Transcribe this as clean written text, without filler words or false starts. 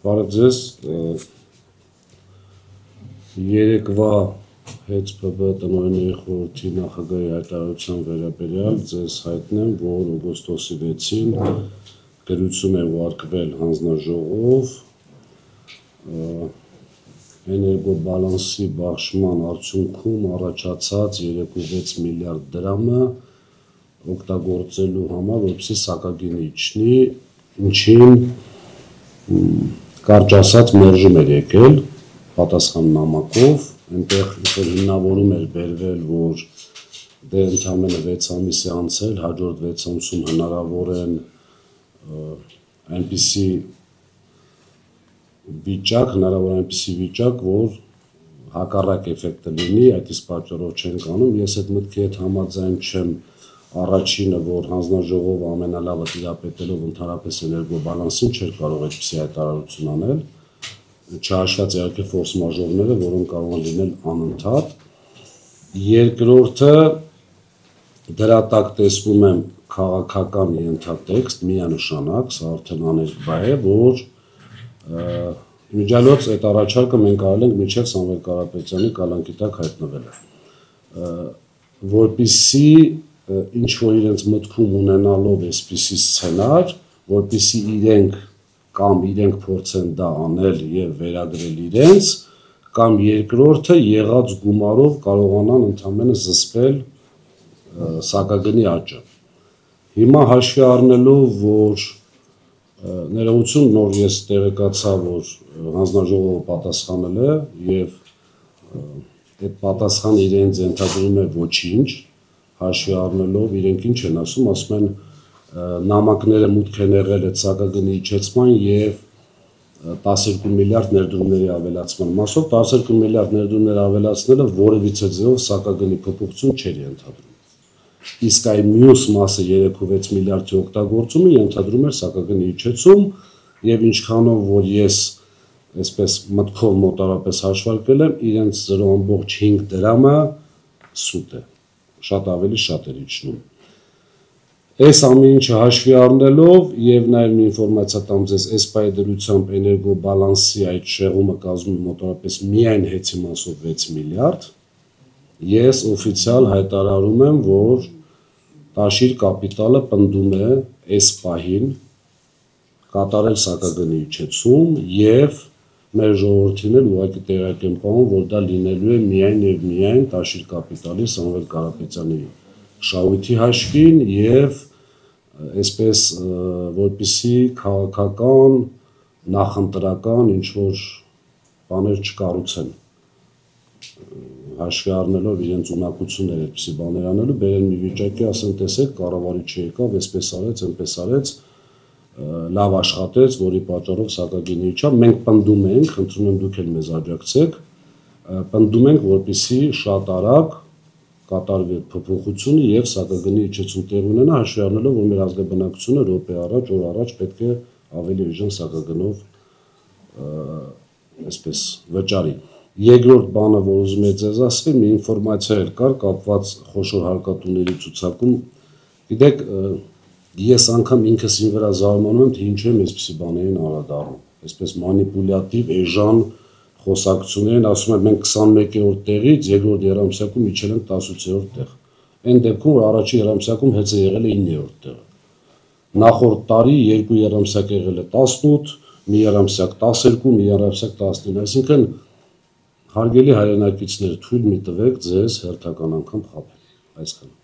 Բարև ձեզ, երեկվա ՀԵՑՊԲ տնօրենների խորհրդի նախագահի հայտարարության վերաբերյալ ձեզ հայտնեմ, որ օգոստոսի 6-ին գրություն է ուղարկվել հանձնաժողով էներգոբալանսի բաշխման արդյունքում առաջացած 3.6 միլիարդ դրամը օգտագործելու համար, որպեսզի սակագինը իջնի, ինչին կարճ ասած մերժում էր եկել պատասխան նամակով, այնտեղ հիմնավորում էր բերվել, որ դե ընդամենը 6 ամիս է անցել, հաջորդ 6 ամսում հնարավոր են այնպիսի վիճակ, որ հակառակ էֆեկտը լինի, այդ իսկ պատճառով չենք անում, ես այդ մտքի հետ համաձայն չեմ, առաջինը, որ հանձնաժողովը ամենալավը տիրապետելով ընդհանրապես էներգոբալանսին չէր կարող այդպիսի հայտարարություն անել, չհաշված իհարկե ֆորս մաժորները, որոնք կարող են լինել անընդհատ։ Երկրորդը, դրա տակ տեսնում եմ քաղաքական ենթատեքստ, միանշանակ, սա արդեն աներկբա է, որ իմիջիալոց այդ առաջարկը մենք արել ենք մինչև Սամվել Կարապետյանի կալանքի տակ հայտնվելը, որպեսզի ինչ-որ իրենց մտքում ունենալով այսպիսի սցենար, որպեսզի իրենք փորձեն դա անել և վերագրել իրենց, կամ երկրորդը եղած գումարով կարողանան ընդամենը զսպել սակագնի աճը։ Հիմա հաշվի առնելով, որ ներողություն, նոր ես տեղեկացա, որ հանձնաժողովը պատասխանել է և այդ պատասխանը իրենց ենթադրում է ոչինչ, հաշվի առնելով իրենք ինչ են ասում են նամակները մուտք են եղել այդ սակագնի իջեցման և 12 միլիարդ ներդրումների ավելացման մասով, 12 միլիարդ ներդրումներ ավելացնելը որևիցե ձևով սակագնի փոփոխություն չէր ենթադրում։ Իսկ այն մյուս մասը 3.6 միլիարդի օգտագործումը ենթադրում էր սակագնի իջեցում և ինչքանով որ ես այսպես մտքով մոտարապես հաշվարկել եմ, իրենց 0.5 դրամը սուտ է, շատ ավելի շատ էր իջնում։ Այս ամեն ինչը հաշվի առնելով և նաև մի ինֆորմացիա տամ ձեզ, ԵՍՊԱ-ի դրությամբ էներգոբալանսի այդ շեղումը կազմում է մոտավորապես միայն հեծի մասով 6 միլիարդ, ես օֆիցիալ հայտարարում եմ, որ Տաշիր կապիտալը պնդում է ԵՍՊԱ-հին կատարել սակագնի իջեցում և մեր ժողովրդին էլ ուղղակի տեղյակ եմ պահում, որ դա լինելու է միայն և միայն Տաշիր կապիտալի Սամվել Կարապետյանի շահույթի հաշվին և այսպես որպեսզի քաղաքական, նախընտրական ինչ-որ բաներ չկառուցեն, հաշվի առնելով իրենց ունակությունները այդպիսի բաներ անելու, բերեն մի վիճակի, ասեն տեսեք, կառավարիչը եկավ, այսպես արեց, այնպես արեց, լավ աշխատեց, որի պատճառով սակագինը իջավ, մենք պնդում ենք, խնդրում եմ դուք էլ մեզ աջակցեք, պնդում ենք, որպեսզի շատ արագ կատարվի փոփոխությունը և սակագնի իջեցում տեղի ունենա, հաշվի առնելով, որ մեր ազգաբնակչությունը րոպե առաջ, օր առաջ պետք է ավելի էժան սակագնով այսպես վճարի։ Երկրորդ բանը, որ ուզում եմ ձեզ ասել, մի ինֆորմացիա էլ կար կապված խոշոր հարկատուների ցուցակում, գիտեք, ես անգամ ինքս ինձ վրա զարմանում եմ, թե ինչու եմ այսպիսի բաներին անդրադառնում, այսպես մանիպուլյատիվ, էժան խոսակցություններին, ասում են մենք 21-րդ տեղից, երկրորդ երամսյակում իջել ենք 18-րդ տեղ, այն դեպքում, որ առաջին երամսյակում հեծը եղել է 9-րդ տեղը, նախորդ տարի 2 երամսյակ եղել է 18, մի երամսյակ 12, մի երամսյակ 19, այսինքն հարգելի հայրենակիցներ, թույլ մի տվեք ձեզ հերթական անգամ խաբել, այսքան։